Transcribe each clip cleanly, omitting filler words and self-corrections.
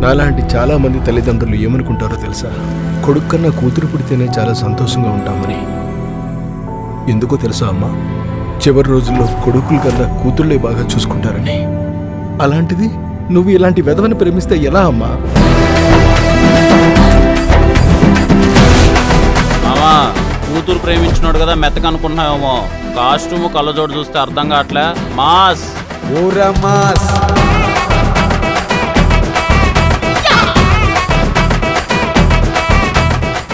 నాలాంటి చాలా మంది తల్లిదండ్రులు ఏమనుకుంటారో తెలుసా? కొడుకు కన్నా కూతురు పుడితేనే చాలా సంతోషంగా ఉంటామని. ఎందుకో తెలుసా అమ్మా? చివరి రోజుల్లో కొడుకుల కన్నా కూతుళ్లే బాగా చూసుకుంటారని. అలాంటిది నువ్వు ఇలాంటి వెధవని ప్రేమిస్తే ఎలా అమ్మా? మామా, కూతురు ప్రేమించినాడు కదా మెత్తగా అనుకుంటున్నావేమో. కాస్ట్యూమ్ కళ్ళజోడు చూస్తే అర్థం కావట్లే. మాస్ ఊరా మాస్.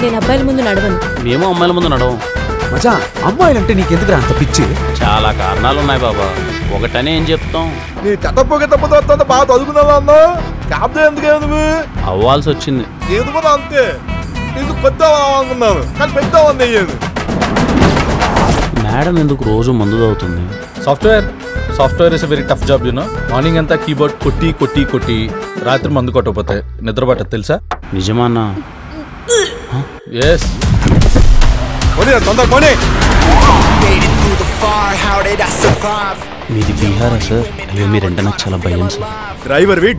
నేను అబ్బాయిల ముందు నడవను. మేము అమ్మాయిల ముందు నడవం. మజా, అమ్మాయిలంటే నీకెందుకురా అంత పిచ్చి? చాలా కారణాలు ఉన్నాయి బాబా, ఒకటనే ఏం చెప్తాం. నీ చెత్తపోతే బాగా చదువుకున్నావా అన్నా? క్యాబ్ ఎందుకే నువ్వు అవ్వాల్సి వచ్చింది. ఎందుకు అంతే, ఎందుకు పెద్ద అనుకున్నాను కానీ పెద్ద అయ్యాను. మేడం ఎందుకు రోజు మందు తాగుతుంది? Software is very tough job you know. Morning అంతా కీబోర్డ్ కొట్టి కొట్టి కొట్టి రాత్రి మందు కొట్టకపోతే నిద్ర పట్టదు తెలుసా? నిజమానా? ఎస్. తొందర పోనీ. మీది బీహారా సార్? అయ్యో మీరంటే నాకు చాలా భయం సార్.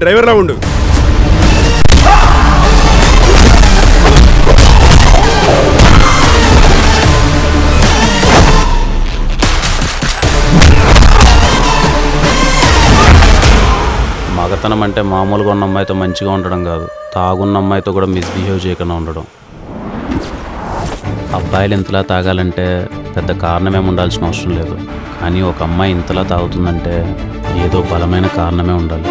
డ్రైవర్లా ఉండు. మగతనం అంటే మామూలుగా ఉన్న అమ్మాయితో మంచిగా ఉండడం కాదు, తాగున్న అమ్మాయితో కూడా మిస్బిహేవ్ చేయకుండా ఉండడం. అబ్బాయిలు ఇంతలా తాగాలంటే పెద్ద కారణమేమి ఉండాల్సిన అవసరం లేదు, కానీ ఒక అమ్మాయి ఇంతలా తాగుతుందంటే ఏదో బలమైన కారణమే ఉండాలి.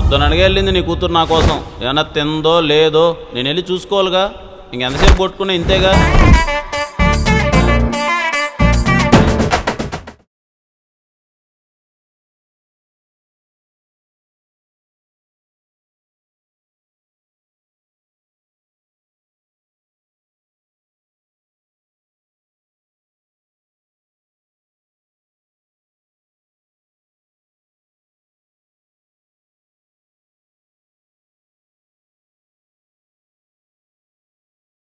పొద్దునడిగా వెళ్ళింది నీ కూతురు నా కోసం. ఏమన్నా తిందో లేదో నేను వెళ్ళి చూసుకోవాలిగా. ఇంకెంతసేపు కొట్టుకున్నా ఇంతేగా.